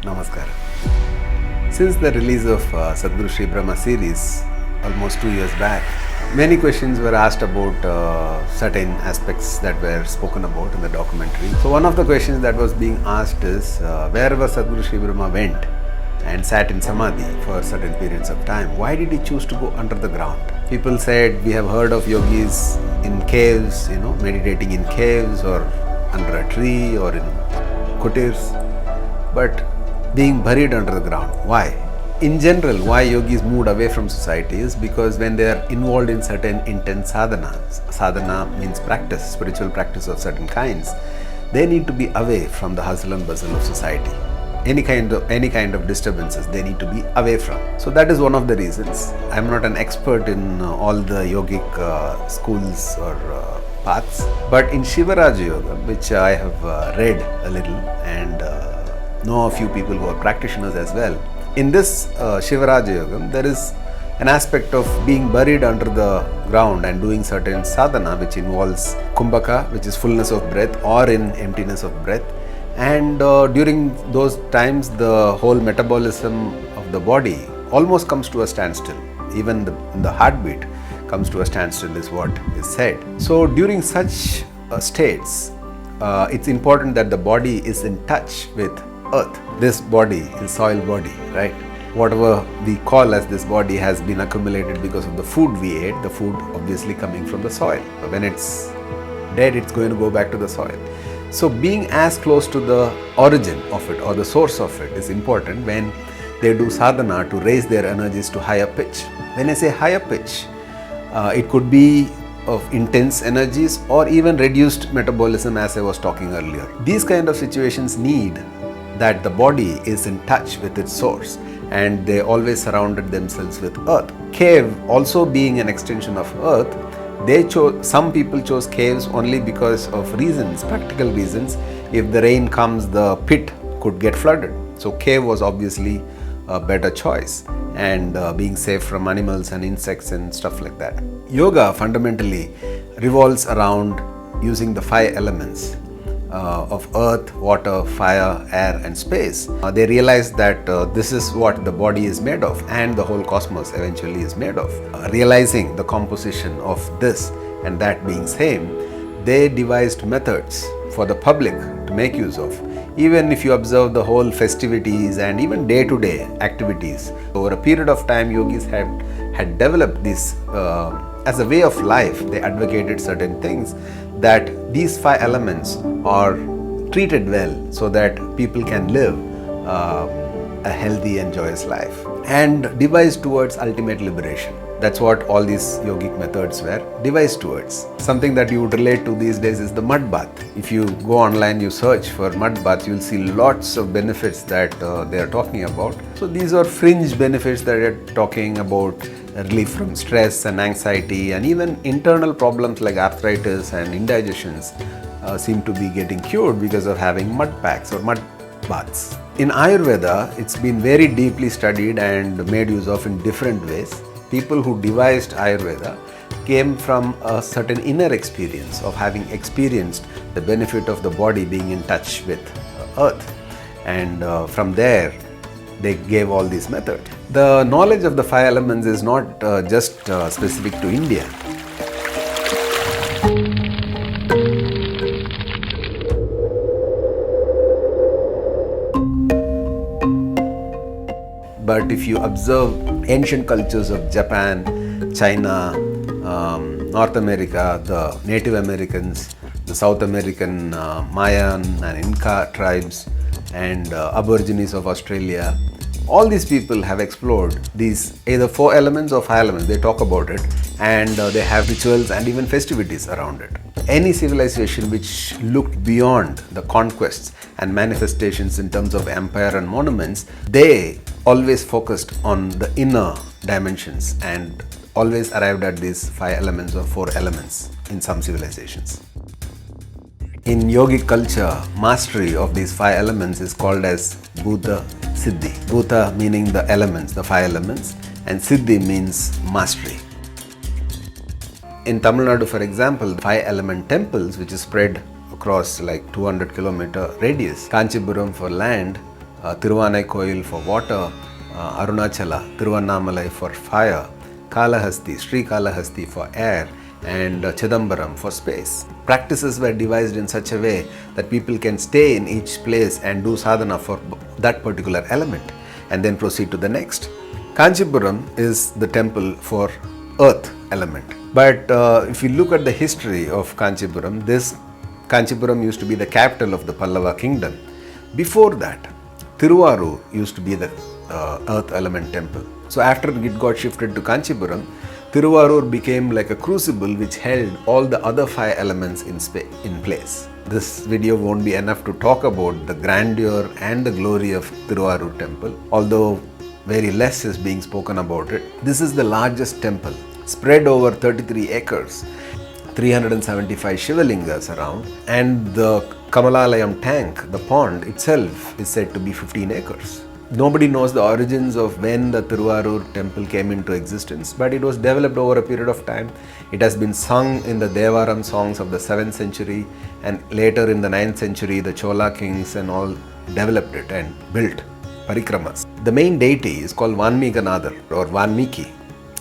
Namaskar. Since the release of Sadhguru Sri Brahma series almost 2 years back, many questions were asked about certain aspects that were spoken about in the documentary. So one of the questions that was being asked is wherever Sadhguru Sri Brahma went and sat in Samadhi for certain periods of time, why did he choose to go under the ground? People said, we have heard of yogis in caves, meditating in caves or under a tree or in kutirs, but being buried under the ground. Why? In general, why yogis moved away from society is because when they are involved in certain intense sadhana means practice, spiritual practice of certain kinds, they need to be away from the hustle and bustle of society. Any kind of disturbances they need to be away from. So that is one of the reasons. I am not an expert in all the yogic schools or paths, but in Shiva-Raja Yoga, which I have read a little and know a few people who are practitioners as well. In this Shiva-Raja Yoga, there is an aspect of being buried under the ground and doing certain sadhana which involves kumbhaka, which is fullness of breath, or in emptiness of breath. And during those times, the whole metabolism of the body almost comes to a standstill. Even the heartbeat comes to a standstill is what is said. So during such states, it's important that the body is in touch with earth. This body is soil body, right? Whatever we call as this body has been accumulated because of the food we ate, the food obviously coming from the soil. When it's dead, it's going to go back to the soil. So being as close to the origin of it or the source of it is important when they do sadhana to raise their energies to higher pitch. When I say higher pitch, it could be of intense energies or even reduced metabolism, as I was talking earlier. These kind of situations need that the body is in touch with its source, and they always surrounded themselves with earth. Cave also being an extension of earth, some people chose caves only because of reasons, practical reasons. If the rain comes, the pit could get flooded. So cave was obviously a better choice, and being safe from animals and insects and stuff like that. Yoga fundamentally revolves around using the 5 elements of earth, water, fire, air and space. They realized that this is what the body is made of and the whole cosmos eventually is made of. Realizing the composition of this and that being same, they devised methods for the public to make use of. Even if you observe the whole festivities and even day-to-day activities, over a period of time yogis had developed this as a way of life. They advocated certain things, that these 5 elements are treated well so that people can live a healthy and joyous life and devised towards ultimate liberation. That's what all these yogic methods were devised towards. Something that you would relate to these days is the mud bath. If you go online, you search for mud bath, you'll see lots of benefits that they are talking about. So these are fringe benefits that are talking about relief from stress and anxiety, and even internal problems like arthritis and indigestions seem to be getting cured because of having mud packs or mud baths. In Ayurveda, it's been very deeply studied and made use of in different ways. People who devised Ayurveda came from a certain inner experience of having experienced the benefit of the body being in touch with earth, and from there they gave all these methods. The knowledge of the 5 elements is not just specific to India. But if you observe ancient cultures of Japan, China, North America, the Native Americans, the South American Mayan and Inca tribes, and Aborigines of Australia, all these people have explored these either 4 elements or 5 elements. They talk about it, and they have rituals and even festivities around it. Any civilization which looked beyond the conquests and manifestations in terms of empire and monuments, they always focused on the inner dimensions and always arrived at these 5 elements or 4 elements in some civilizations. In yogic culture, mastery of these 5 elements is called as Bhuta Shuddhi. Bhuta meaning the elements, the 5 elements, and Shuddhi means mastery. In Tamil Nadu, for example, 5 element temples which is spread across like 200 kilometer radius. Kanchipuram for land, Thiruvanaikoi for water, Arunachala, Tiruvannamalai for fire, Kalahasti, Sri Kalahasti for air, and Chidambaram for space. Practices were devised in such a way that people can stay in each place and do sadhana for that particular element and then proceed to the next. Kanchipuram is the temple for earth element. But if you look at the history of Kanchipuram, this Kanchipuram used to be the capital of the Pallava kingdom. Before that, Tiruvarur used to be the earth element temple. So after it got shifted to Kanchipuram, Tiruvarur became like a crucible which held all the other 5 elements in place. This video won't be enough to talk about the grandeur and the glory of Tiruvarur temple, although very less is being spoken about it. This is the largest temple, spread over 33 acres, 375 Shivalingas around, and the Kamalalambika tank, the pond itself, is said to be 15 acres. Nobody knows the origins of when the Tiruvarur temple came into existence, but it was developed over a period of time. It has been sung in the Devaram songs of the 7th century, and later in the 9th century the Chola kings and all developed it and built parikramas. The main deity is called Valmikanadar or Valmiki.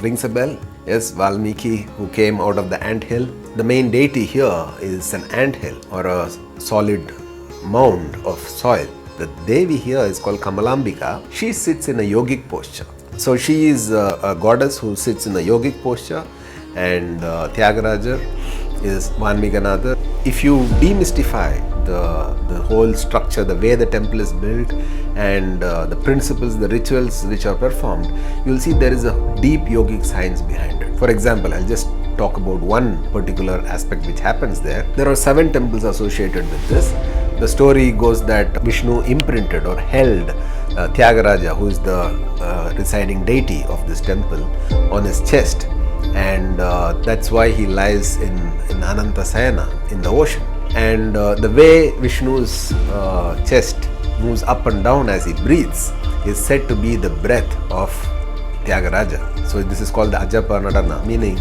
Rings a bell? Yes, Valmiki, who came out of the ant hill. The main deity here is an ant hill or a solid mound of soil. The Devi here is called Kamalambika. She sits in a yogic posture. So she is a goddess who sits in a yogic posture, and Tyagaraja is Valmikanadar. If you demystify the whole structure, the way the temple is built, and the principles, the rituals which are performed, you will see there is a deep yogic science behind it. For example, I'll just talk about one particular aspect which happens there. There are 7 temples associated with this. The story goes that Vishnu imprinted or held Tyagaraja, who is the residing deity of this temple, on his chest, and that's why he lies in Anantasayana, in the ocean. And the way Vishnu's chest moves up and down as he breathes is said to be the breath of Tyagaraja. So this is called the Ajapa Nadana, meaning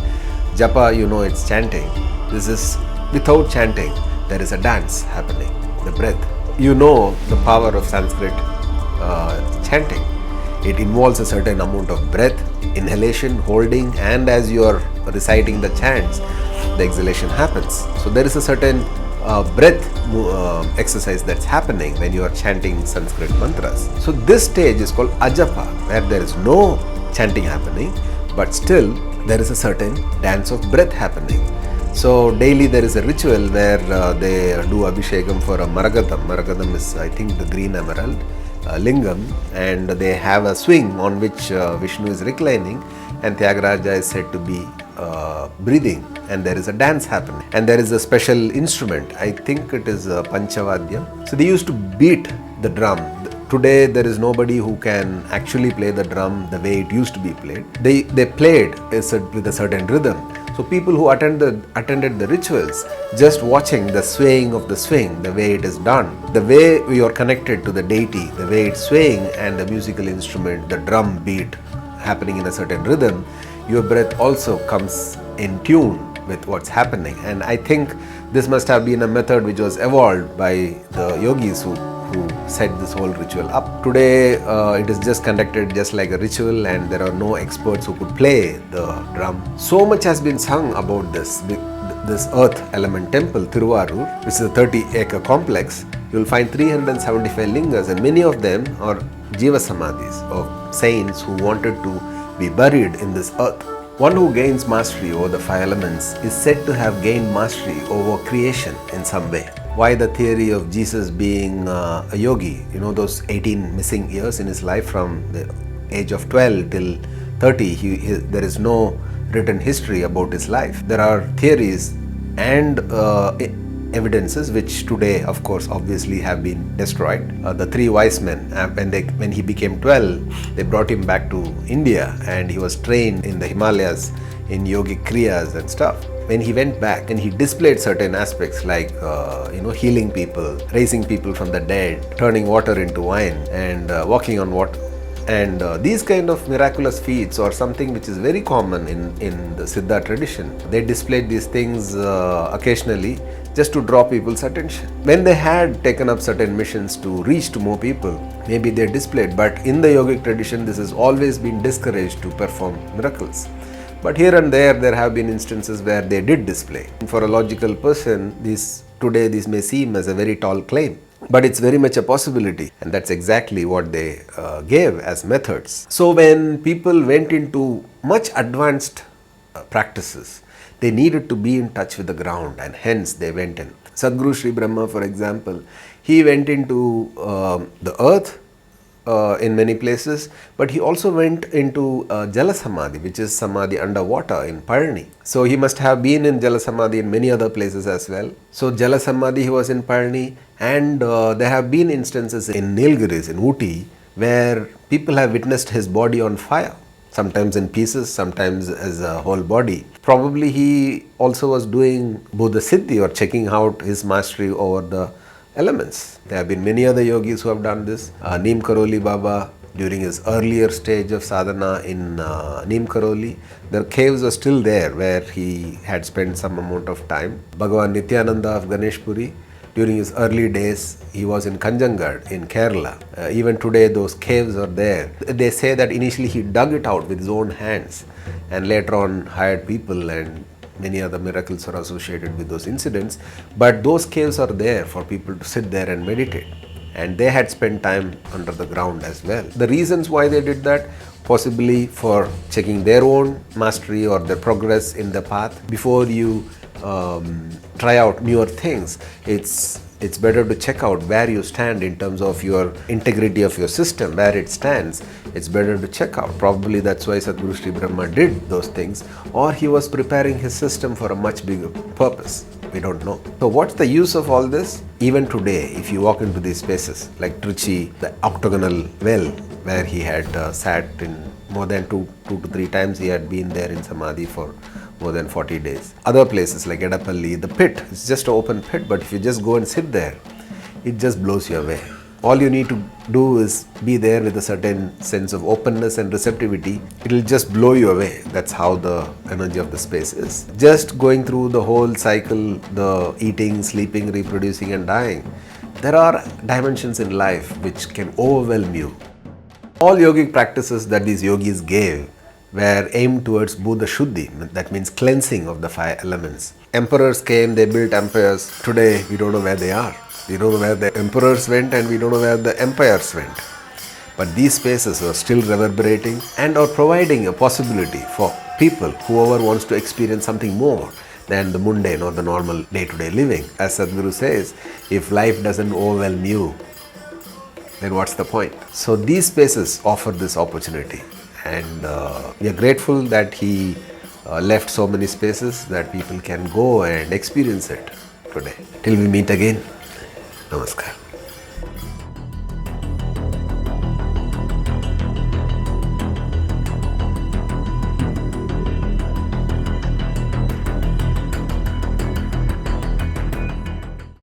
Japa, you know, it's chanting. This is without chanting, there is a dance happening, the breath. You know the power of Sanskrit chanting. It involves a certain amount of breath, inhalation, holding, and as you are reciting the chants, the exhalation happens. So there is a certain breath exercise that's happening when you are chanting Sanskrit mantras. So this stage is called Ajapa, where there is no chanting happening, but still there is a certain dance of breath happening. So daily there is a ritual where they do abhishekam for a Maragatham. Maragatham is, I think, the green emerald lingam, and they have a swing on which Vishnu is reclining and Tyagaraja is said to be breathing, and there is a dance happening, and there is a special instrument. I think it is PANCHA VADHYAM. So they used to beat the drum. Today there is nobody who can actually play the drum the way it used to be played. They played with a certain rhythm. So people who attended the rituals, just watching the swaying of the swing, the way it is done, the way we are connected to the deity, the way it's swaying, and the musical instrument, the drum beat happening in a certain rhythm, your breath also comes in tune with what's happening. And I think this must have been a method which was evolved by the yogis who set this whole ritual up. Today it is just conducted just like a ritual, and there are no experts who could play the drum. So much has been sung about this earth element temple, Tiruvarur, which is a 30-acre complex. You will find 375 lingas, and many of them are jiva samadhis of saints who wanted to be buried in this earth. One who gains mastery over the 5 elements is said to have gained mastery over creation in some way. Why the theory of Jesus being a yogi? You know, those 18 missing years in his life from the age of 12 till 30, there is no written history about his life. There are theories and evidences which today, of course, obviously have been destroyed. The 3 wise men, when he became 12, they brought him back to India, and he was trained in the Himalayas in yogic kriyas and stuff. When he went back and he displayed certain aspects like healing people, raising people from the dead, turning water into wine, and walking on water. And these kind of miraculous feats are something which is very common in the Siddha tradition. They displayed these things occasionally just to draw people's attention. When they had taken up certain missions to reach to more people, maybe they displayed, but in the yogic tradition, this has always been discouraged to perform miracles. But here and there have been instances where they did display. For a logical person, today this may seem as a very tall claim, but it's very much a possibility, and that's exactly what they gave as methods. So when people went into much advanced practices, they needed to be in touch with the ground, and hence they went in. Sadhguru Sri Brahma, for example, he went into the earth in many places, but he also went into Jala Samadhi, which is Samadhi underwater in Parni. So he must have been in Jala Samadhi in many other places as well. So Jala Samadhi he was in Parni, and there have been instances in Nilgiris, in Ooty, where people have witnessed his body on fire, sometimes in pieces, sometimes as a whole body. Probably he also was doing Bhuta Shuddhi, or checking out his mastery over the elements. There have been many other yogis who have done this. NEEM KAROLI Baba, during his earlier stage of sadhana in NEEM KAROLI, the caves are still there where he had spent some amount of time. Bhagwan NITYANANDA of GANESHPURI, during his early days, he was in Kanjangad in Kerala. Even today, those caves are there. They say that initially he dug it out with his own hands, and later on hired people, and many other miracles are associated with those incidents. But those caves are there for people to sit there and meditate. And they had spent time under the ground as well. The reasons why they did that, possibly for checking their own mastery or their progress in the path. Before you try out newer things, it's better to check out where you stand in terms of your integrity of your system, where it stands. It's better to check out. Probably that's why Sadhguru Sri Brahma did those things, or he was preparing his system for a much bigger purpose. We don't know. So what's the use of all this? Even today, if you walk into these spaces like TRICHY, the octagonal well, where he had sat in more than two to three times, he had been there in Samadhi for more than 40 days. Other places like Edapalli, the pit, it's just an open pit, but if you just go and sit there, it just blows you away. All you need to do is be there with a certain sense of openness and receptivity. It'll just blow you away. That's how the energy of the space is. Just going through the whole cycle, the eating, sleeping, reproducing and dying, there are dimensions in life which can overwhelm you. All yogic practices that these yogis gave were aimed towards Bhuta Shuddhi, that means cleansing of the 5 elements. Emperors came, they built empires. Today, we don't know where they are. We don't know where the emperors went, and we don't know where the empires went. But these spaces are still reverberating and are providing a possibility for people, whoever wants to experience something more than the mundane or the normal day-to-day living. As Sadhguru says, if life doesn't overwhelm you, then what's the point? So these spaces offer this opportunity. And we are grateful that he left so many spaces that people can go and experience it today. Till we meet again, Namaskar.